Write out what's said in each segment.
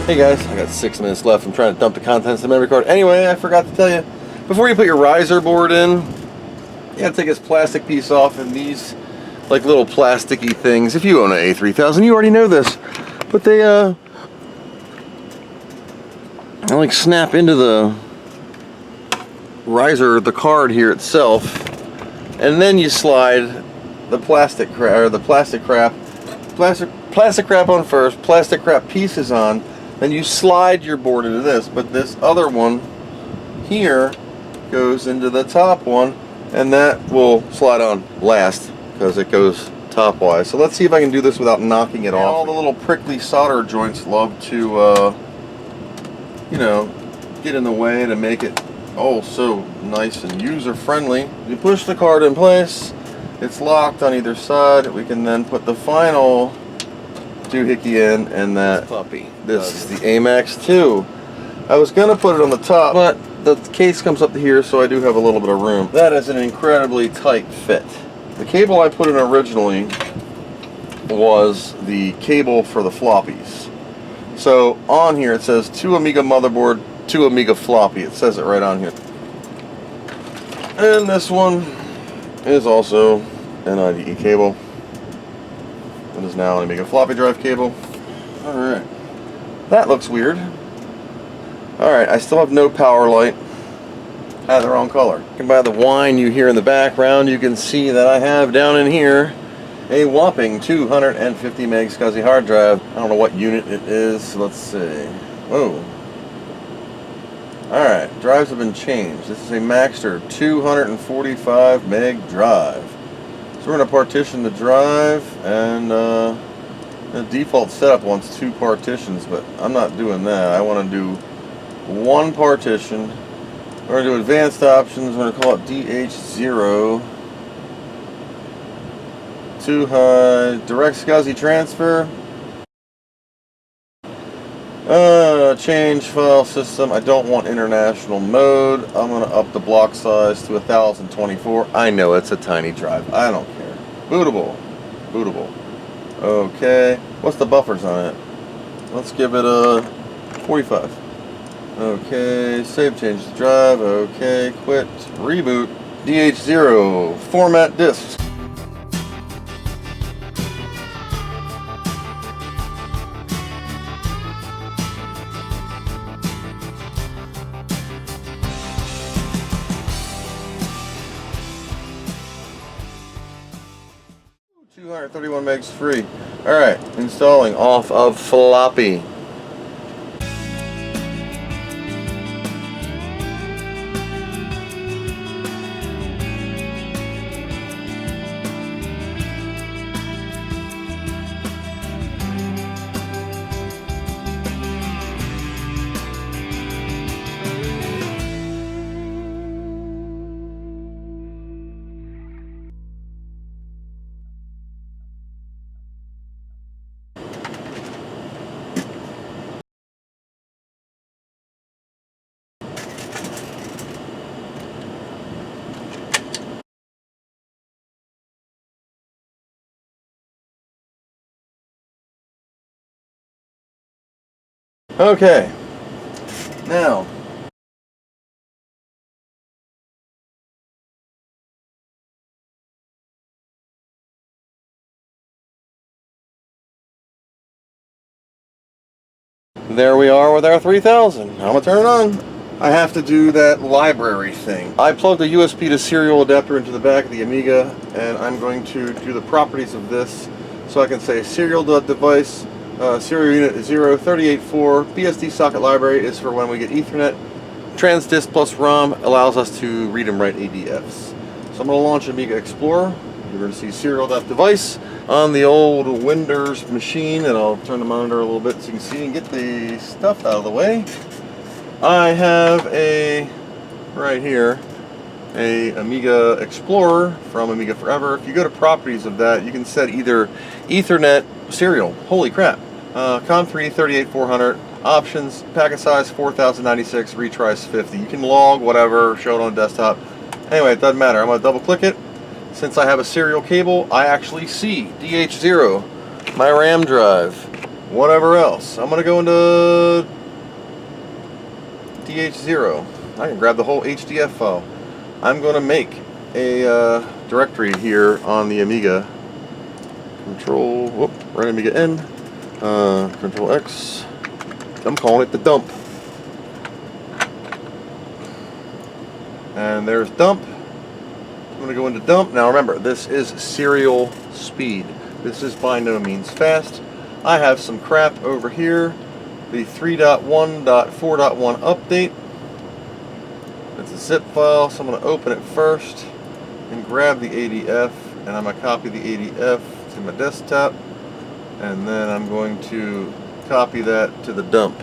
Hey guys, I got 6 minutes left. I'm trying to dump the contents of the memory card. Anyway, I forgot to tell you, before you put your riser board in, you gotta take this plastic piece off, and these like little plasticky things. If you own an A3000, you already know this, but they like snap into the riser, the card here itself, and then you slide the plastic crap on first, plastic crap pieces on, then you slide your board into this, but this other one here goes into the top one, and that will slide on last because it goes top wise. So let's see if I can do this without knocking it off. All the little prickly solder joints love to you know, get in the way to make it oh so nice and user friendly. You push the card in place, it's locked on either side. We can then put the final doohickey in, and that puppy. This is the AMAX2. I was gonna put it on the top, but the case comes up to here, so I do have a little bit of room. That is an incredibly tight fit. The cable I put in originally was the cable for the floppies. So on here it says 2 Amiga motherboard, 2 Amiga floppy. It says it right on here. And this one is also an IDE cable. It is now an Amiga floppy drive cable. Alright. That looks weird. Alright, I still have no power light. I had the wrong color. And by the whine you hear in the background, you can see that I have down in here a whopping 250 meg SCSI hard drive. I don't know what unit it is. Let's see. Whoa. Alright, drives have been changed. This is a Maxter 245 meg drive. So we're going to partition the drive, and the default setup wants 2 partitions, but I'm not doing that. I want to do 1 partition. We're going to do advanced options. We're going to call it DH0. Too high. Direct SCSI transfer. Change file system. I don't want international mode. I'm going to up the block size to 1024. I know it's a tiny drive. I don't care. Bootable. Bootable. Okay. What's the buffers on it? Let's give it a 45. Okay. Save change the drive. Okay. Quit. Reboot. DH0. Format disks. $231 megs free. Alright, installing off of floppy. Okay, now there we are with our 3000. I'm gonna turn it on. I have to do that library thing. I plugged a USB to serial adapter into the back of the Amiga, and I'm going to do the properties of this so I can say serial.device. Serial unit is 0384. BSD socket library is for when we get Ethernet. Transdisk plus ROM allows us to read and write ADFs. So I'm going to launch Amiga Explorer. You're going to see serial.device on the old Windows machine, and I'll turn the monitor a little bit so you can see and get the stuff out of the way. I have right here, a Amiga Explorer from Amiga Forever. If you go to properties of that, you can set either Ethernet serial. Holy crap. COM3 38400, options, packet size 4096, retries 50. You can log whatever, show it on the desktop. Anyway, it doesn't matter. I'm going to double click it. Since I have a serial cable, I actually see DH0, my RAM drive. whatever else. I'm going to go into DH0. I can grab the whole HDF file. I'm going to make a directory here on the Amiga. Right Amiga N. Control X. I'm calling it the dump. And there's dump. I'm going to go into dump. Now remember, this is serial speed. This is by no means fast. I have some crap over here. The 3.1.4.1 update. It's a zip file, so I'm going to open it first and grab the ADF, and I'm going to copy the ADF to my desktop, and then I'm going to copy that to the dump.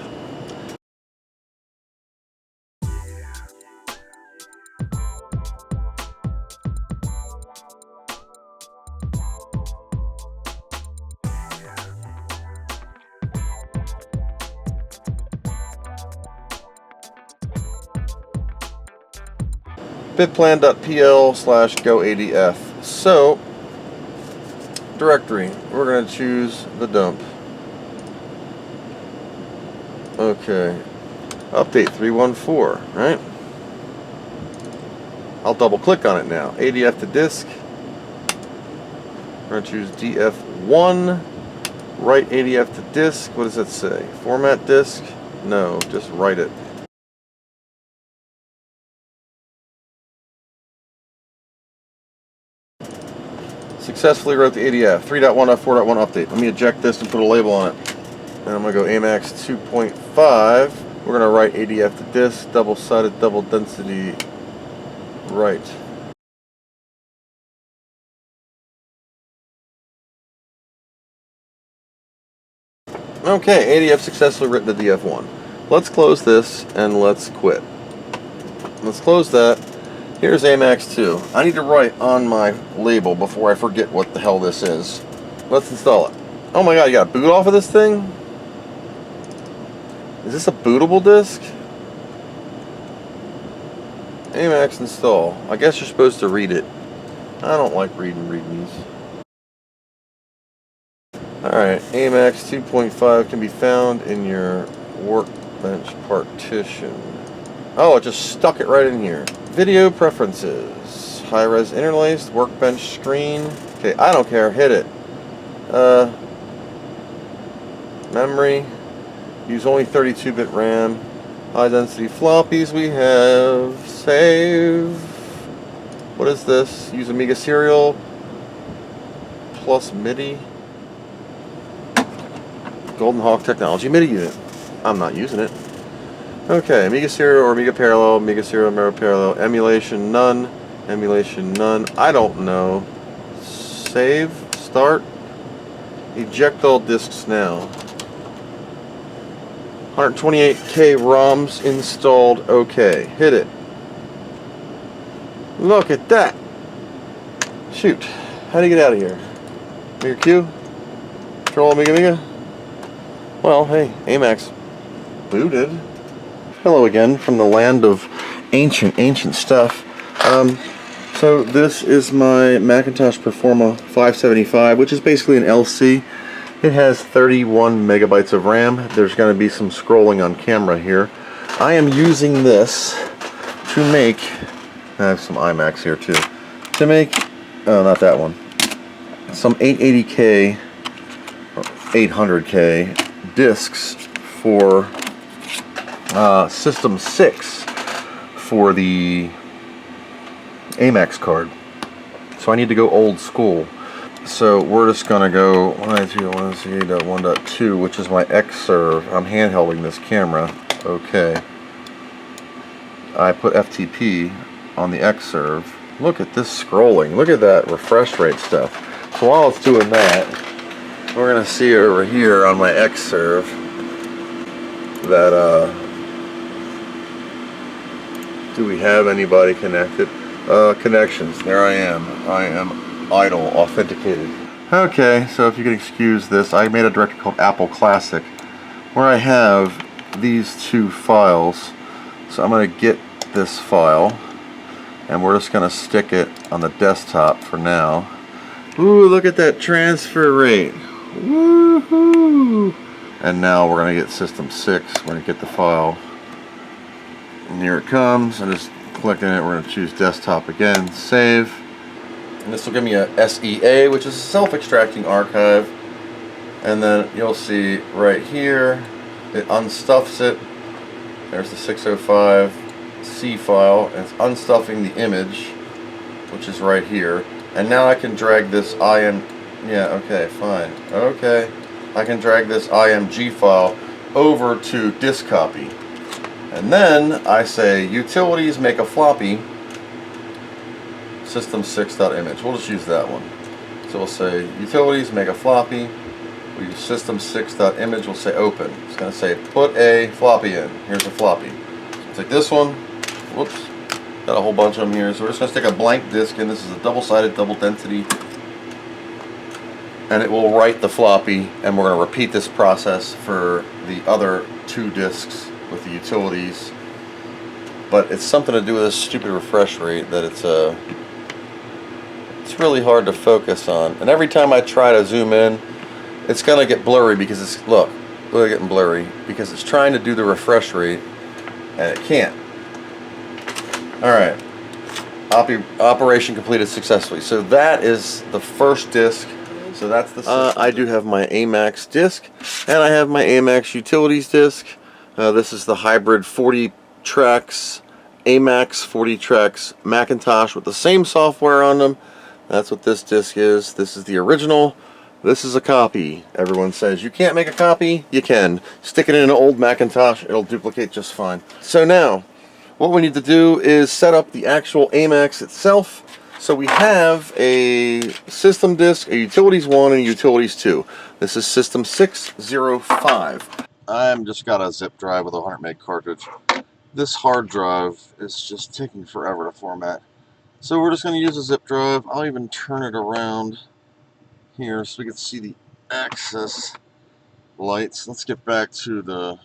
bitplan.pl/goadf. So, directory, we're going to choose the dump. Okay, update 314, right? I'll double click on it now. ADF to disk. We're going to choose DF1. Write ADF to disk. What does that say? Format disk? No, just write it. Successfully wrote the ADF 3.1.4.1 update. Let me eject this and put a label on it. And I'm going to go AMAX 2.5. We're going to write ADF to disk, double-sided, double density, right. Okay, ADF successfully written to DF1. Let's close this and let's quit. Let's close that. Here's AMAX2. I need to write on my label before I forget what the hell this is. Let's install it. Oh my god, you got a boot off of this thing? Is this a bootable disk? AMAX install. I guess you're supposed to read it. I don't like reading readmes. Alright, AMAX 2.5 can be found in your workbench partition. Oh, it just stuck it right in here. Video preferences. High-res interlaced, workbench screen. Okay, I don't care, hit it. Memory. Use only 32-bit RAM. High-density floppies we have. Save. What is this? Use Amiga Serial plus MIDI. Golden Hawk Technology MIDI unit. I'm not using it. Okay, Amiga Serial or Amiga Parallel, Amiga Serial, Amiga Parallel, emulation none, emulation none. I don't know. Save, start, eject all disks now. 128K ROMs installed. Okay, hit it. Look at that. Shoot, how do you get out of here? Amiga Q, Control Amiga. Well, hey, AMAX booted. Hello again from the land of ancient stuff. So this is my Macintosh Performa 575, which is basically an LC. It has 31 megabytes of RAM. There's going to be some scrolling on camera here. I am using this to make, I have some iMacs here too, to make, oh, not that one, some 880K or 800K discs for System 6 for the AMAX card. So I need to go old school. So we're just going to go 192.1.2, which is my Xserve. I'm handhelding this camera. Okay. I put FTP on the Xserve. Look at this scrolling. Look at that refresh rate stuff. So while it's doing that, we're going to see over here on my Xserve that, do we have anybody connected? Connections. There I am. I am idle, authenticated. Okay, so if you could excuse this, I made a directory called Apple Classic where I have these two files. So I'm going to get this file and we're just going to stick it on the desktop for now. Ooh, look at that transfer rate. Woohoo! And now we're going to get System 6. We're going to get the file. And here it comes. I'm just clicking it. We're going to choose Desktop again. Save. And this will give me a SEA, which is a self-extracting archive. And then you'll see right here, it unstuffs it. There's the 605C file. And it's unstuffing the image, which is right here. And now I can drag this yeah, okay, fine. Okay. I can drag this IMG file over to disk copy. And then I say utilities make a floppy system6.image. We'll just use that one. So we'll say utilities make a floppy. We use system6.image. We'll say open. It's going to say put a floppy in. Here's a floppy. So take this one. Whoops. Got a whole bunch of them here. So we're just going to stick a blank disk in. This is a double-sided, double density. And it will write the floppy, and we're going to repeat this process for the other 2 disks with the utilities. But it's something to do with this stupid refresh rate that it's really hard to focus on. And every time I try to zoom in, it's going to get blurry because it's, look at it getting blurry because it's trying to do the refresh rate and it can't. Alright, operation completed successfully. So that is the first disk. So that's the I do have my AMAX disk, and I have my AMAX utilities disk. This is the hybrid 40 tracks, AMAX 40 tracks Macintosh with the same software on them. That's what this disk is. This is the original. This is a copy. Everyone says you can't make a copy. You can. Stick it in an old Macintosh. It'll duplicate just fine. So now, what we need to do is set up the actual AMAX itself. So we have a system disk, a utilities 1, and a utilities 2. This is system 605. I'm just got a zip drive with a 100 meg cartridge. This hard drive is just taking forever to format. So we're just going to use a zip drive. I'll even turn it around here so we can see the access lights. Let's get back to the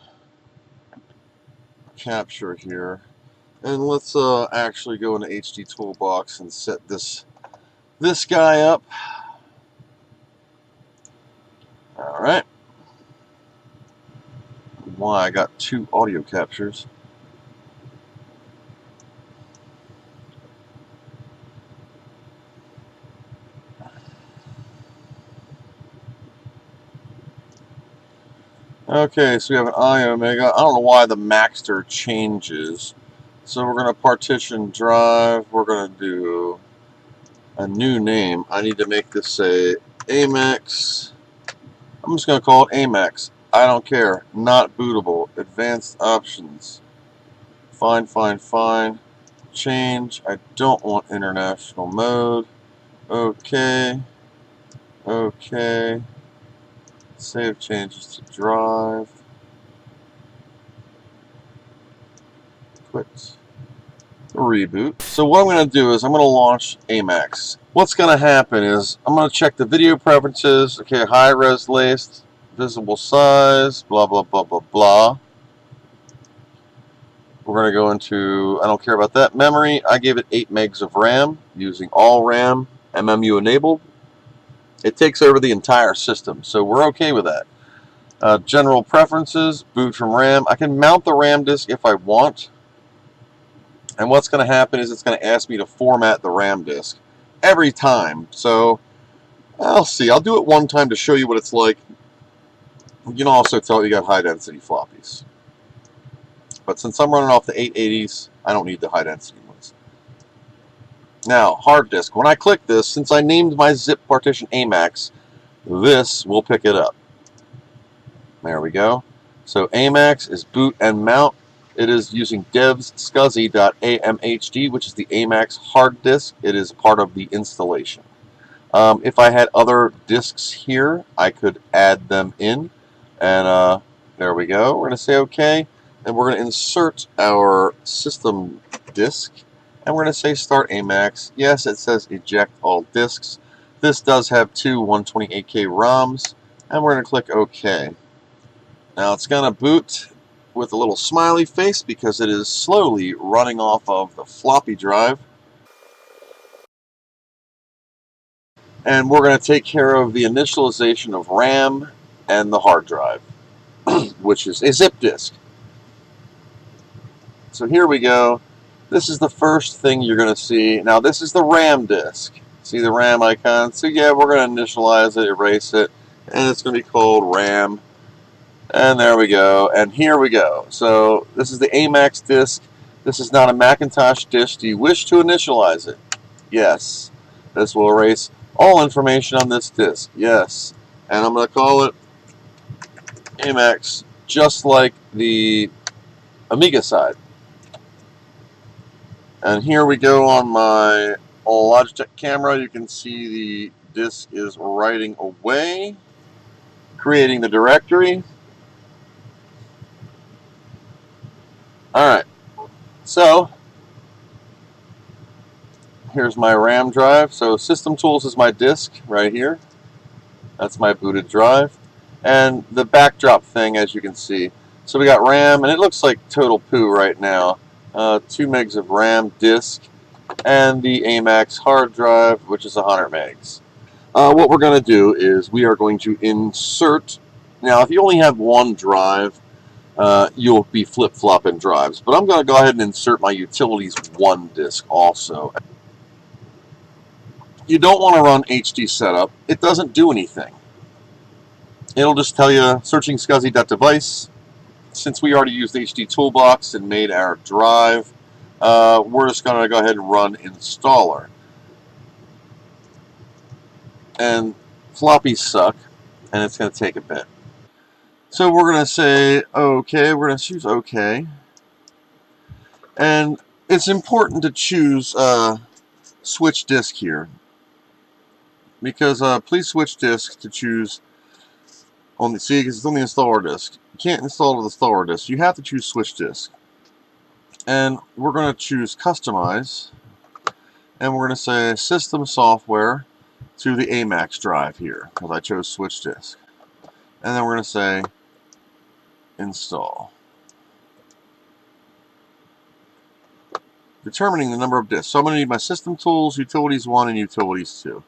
capture here. And let's actually go into HD Toolbox and set this guy up. Alright. Why I got 2 audio captures. Okay, so we have an iOmega. I don't know why the Maxter changes. So we're going to partition drive. We're going to do a new name. I need to make this say AMAX. I'm just going to call it AMAX. I don't care. Not bootable. Advanced options. Fine, fine, fine. Change. I don't want international mode. Okay. Okay. Save changes to drive. Quit. Reboot. So what I'm going to do is I'm going to launch AMAX. What's going to happen is I'm going to check the video preferences. Okay, high res laced, visible size, blah, blah, blah, blah, blah. We're going to go into, I don't care about that, memory. I gave it 8 megs of RAM using all RAM, MMU enabled. It takes over the entire system, so we're okay with that. General preferences, boot from RAM. I can mount the RAM disk if I want. And what's going to happen is it's going to ask me to format the RAM disk every time. So I'll see. I'll do it one time to show you what it's like. You can also tell you got high density floppies. But since I'm running off the 880s, I don't need the high density ones. Now, hard disk. When I click this, since I named my zip partition AMAX, this will pick it up. There we go. So AMAX is boot and mount. It is using devs.scuzzy.amhd, which is the AMAX hard disk. It is part of the installation. If I had other disks here, I could add them in. And there we go. We're going to say OK. And we're going to insert our system disk. And we're going to say start AMAX. Yes, it says eject all disks. This does have 2 128K ROMs. And we're going to click OK. Now it's going to boot with a little smiley face because it is slowly running off of the floppy drive. And we're going to take care of the initialization of RAM and the hard drive. which is a zip disk. So here we go. This is the first thing you're going to see. Now this is the RAM disk. See the RAM icon? So yeah, we're going to initialize it, erase it, and it's going to be called RAM. And there we go. And here we go. So this is the AMAX disk. This is not a Macintosh disk. Do you wish to initialize it? Yes. This will erase all information on this disk. Yes. And I'm going to call it AMAX, just like the Amiga side. And here we go on my Logitech camera. You can see the disk is writing away, creating the directory. Alright, so here's my RAM drive. So System Tools is my disk right here. That's my booted drive. And the backdrop thing, as you can see. So we got RAM, and it looks like total poo right now. 2 megs of RAM disk, and the AMAX hard drive, which is 100 megs. What we're going to do is we are going to insert. Now, if you only have one drive, you'll be flip-flopping drives. But I'm going to go ahead and insert my Utilities 1 disk also. You don't want to run HD setup. It doesn't do anything. It'll just tell you searching SCSI.device. Since we already used HD Toolbox and made our drive, we're just going to go ahead and run installer. And floppies suck, and it's going to take a bit. So we're going to say OK. We're going to choose OK. And it's important to choose switch disk here, because please switch disk to choose on the, see, because it's on the installer disk. You can't install it with the installer disk. You have to choose switch disk. And we're going to choose customize, and we're going to say system software to the AMAX drive here, because I chose switch disk. And then we're going to say install. Determining the number of disks. So I'm going to need my System Tools, Utilities 1, and Utilities 2.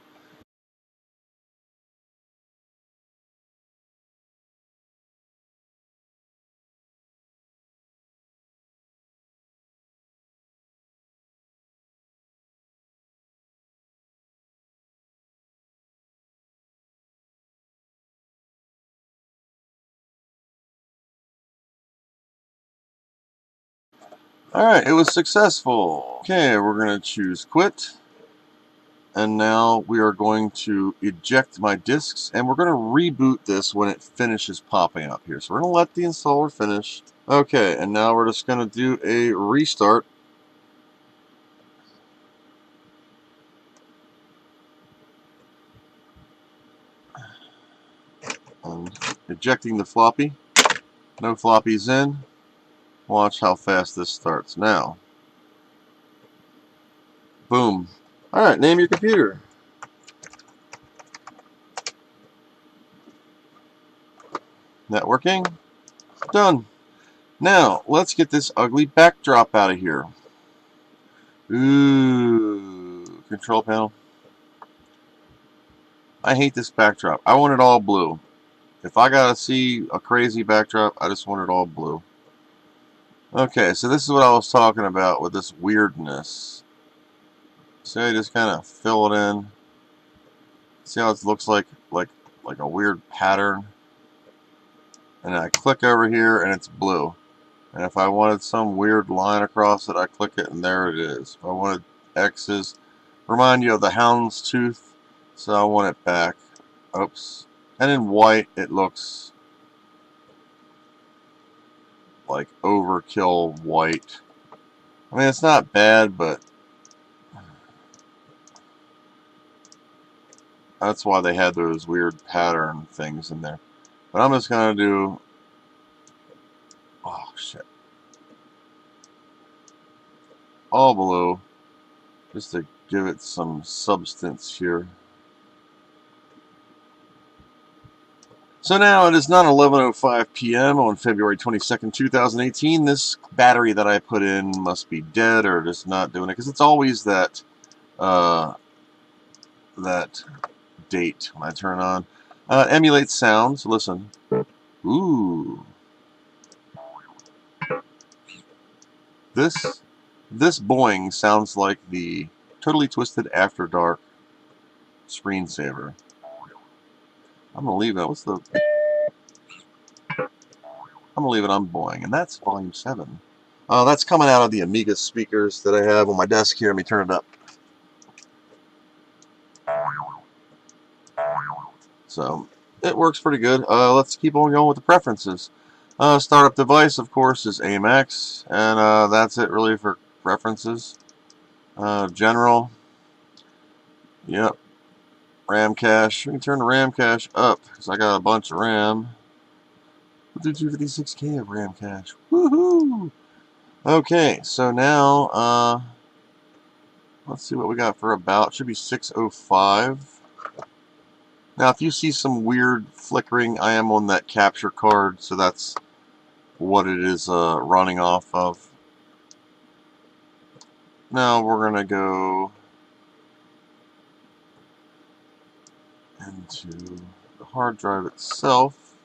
Alright, it was successful. Okay, we're going to choose quit. And now we are going to eject my disks, and we're going to reboot this when it finishes popping up here. So we're going to let the installer finish. Okay, and now we're just going to do a restart. And ejecting the floppy. No floppies in. Watch how fast this starts now. Boom. Alright, name your computer. Networking. Done. Now, let's get this ugly backdrop out of here. Ooh, control panel. I hate this backdrop. I want it all blue. If I gotta see a crazy backdrop, I just want it all blue. Okay, so this is what I was talking about with this weirdness. So I just kind of fill it in. See how it looks like a weird pattern? And I click over here and it's blue. And if I wanted some weird line across it, I click it and there it is. If I wanted X's, remind you of the hound's tooth, so I want it back. Oops. And in white, it looks like overkill white. I mean, it's not bad, but that's why they had those weird pattern things in there. But I'm just going to do... Oh, shit. All blue, just to give it some substance here. So now it is not 11:05 p.m. on February 22nd, 2018. This battery that I put in must be dead or just not doing it, because it's always that that date when I turn on. Emulate sound, so listen. Ooh. This boing sounds like the Totally Twisted After Dark screensaver. I'm gonna leave it. I'm gonna leave it on boing, and that's volume 7. That's coming out of the Amiga speakers that I have on my desk here. Let me turn it up. So it works pretty good. Let's keep on going with the preferences. Startup device, of course, is AMAX, and that's it really for preferences. General, yep. RAM cache. We can turn the RAM cache up because I got a bunch of RAM. We'll do 256K of RAM cache. Woohoo! Okay, so now let's see what we got for about. It should be 605. Now, if you see some weird flickering, I am on that capture card, so that's what it is running off of. Now we're going to go into the hard drive itself.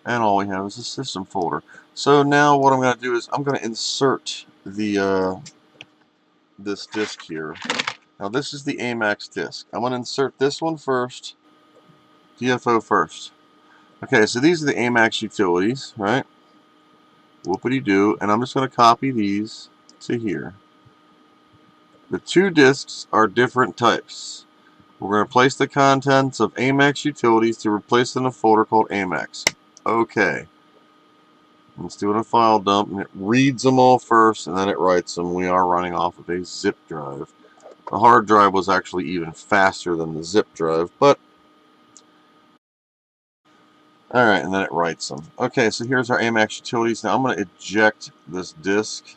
And all we have is a system folder. So now what I'm going to do is I'm going to insert the this disk here. Now this is the AMAX disk. I'm going to insert this one first, DFO first. Okay, so these are the AMAX utilities, right? Whoopity-doo, and I'm just going to copy these to here. The two disks are different types. We're going to place the contents of AMAX utilities to replace in a folder called AMAX. Okay. Let's do a file dump, and it reads them all first, and then it writes them. We are running off of a zip drive. The hard drive was actually even faster than the zip drive, but alright, and then it writes them. Okay, so here's our AMAX utilities. Now I'm going to eject this disk.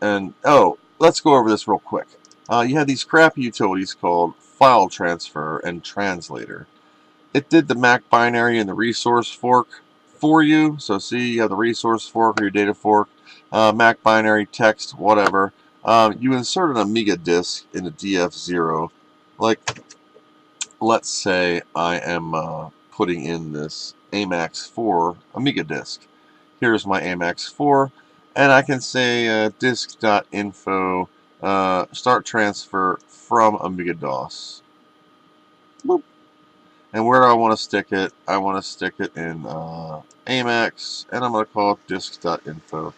And, oh, let's go over this real quick. You had these crappy utilities called File Transfer and Translator. It did the Mac binary and the resource fork for you. So see, you have the resource fork or your data fork, Mac binary, text, whatever. You insert an Amiga disk in a DF0. Like, let's say I am putting in this AMAX4 Amiga disk. Here's my AMAX4, and I can say disk.info start transfer from Amiga DOS. Boop. And where do I want to stick it? I want to stick it in AMAX, and I'm going to call it disk.info.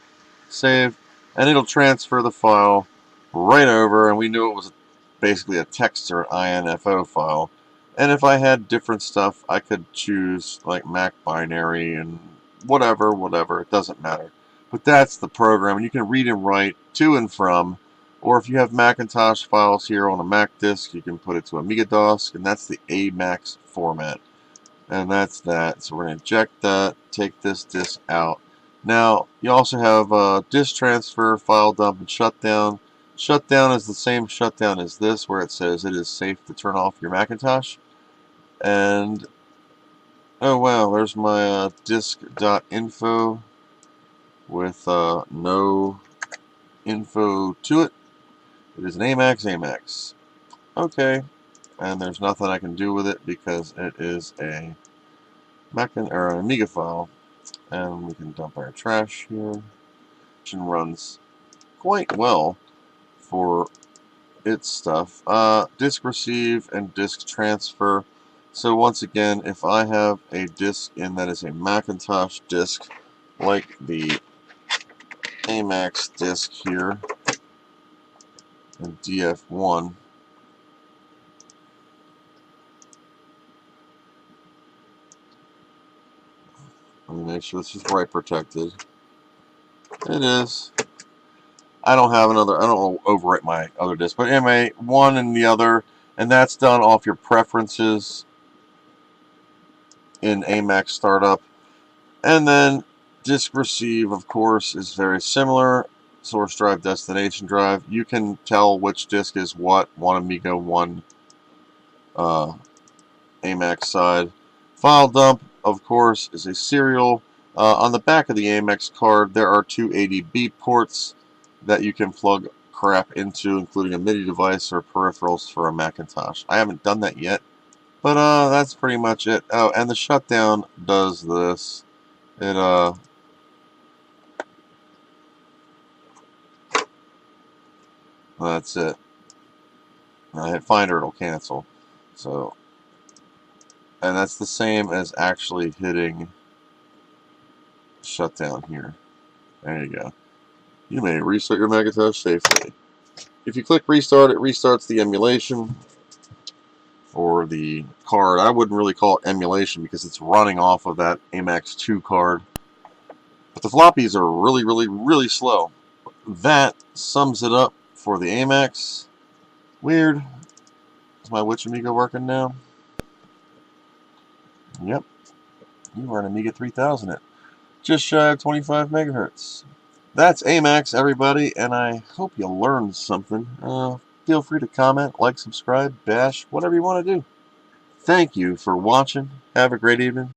Save, and it'll transfer the file right over, and we knew it was basically a text or INFO file. And if I had different stuff, I could choose like Mac binary and whatever, it doesn't matter. But that's the program, and you can read and write to and from. Or if you have Macintosh files here on a Mac disk, you can put it to Amiga DOS, and that's the AMAX format. And that's that. So we're going to eject that, take this disk out. Now, you also have disk transfer, file dump, and shutdown. Shutdown is the same shutdown as this, where it says it is safe to turn off your Macintosh. And, oh wow, there's my disk.info with no info to it. It is an AMAX. Okay, and there's nothing I can do with it because it is a or an Amiga file. And we can dump our trash here. It runs quite well for its stuff. Disk receive and disk transfer. So once again, if I have a disk in that is a Macintosh disk, like the AMAX disk here, and DF1, let me make sure this is right protected. It is. I don't have another, I don't overwrite my other disk, but anyway, one and the other, and that's done off your preferences in AMAX startup. And then disk receive, of course, is very similar. Source drive, destination drive. You can tell which disk is what. One Amiga, one AMAX side. File dump, of course, is a serial. On the back of the AMAX card, there are two ADB ports that you can plug crap into, including a MIDI device or peripherals for a Macintosh. I haven't done that yet, but that's pretty much it. Oh, and the shutdown does this. It that's it. I hit Finder, it'll cancel. So, and that's the same as actually hitting shutdown here. There you go. You may restart your Macintosh safely. If you click restart, it restarts the emulation or the card. I wouldn't really call it emulation because it's running off of that AMAX2 card. But the floppies are really, really, really slow. That sums it up for the AMAX. Weird. Is my Which Amiga working now? Yep. You are an Amiga 3000 at just shy of 25 megahertz. That's AMAX, everybody, and I hope you learned something. Feel free to comment, like, subscribe, bash, whatever you want to do. Thank you for watching. Have a great evening.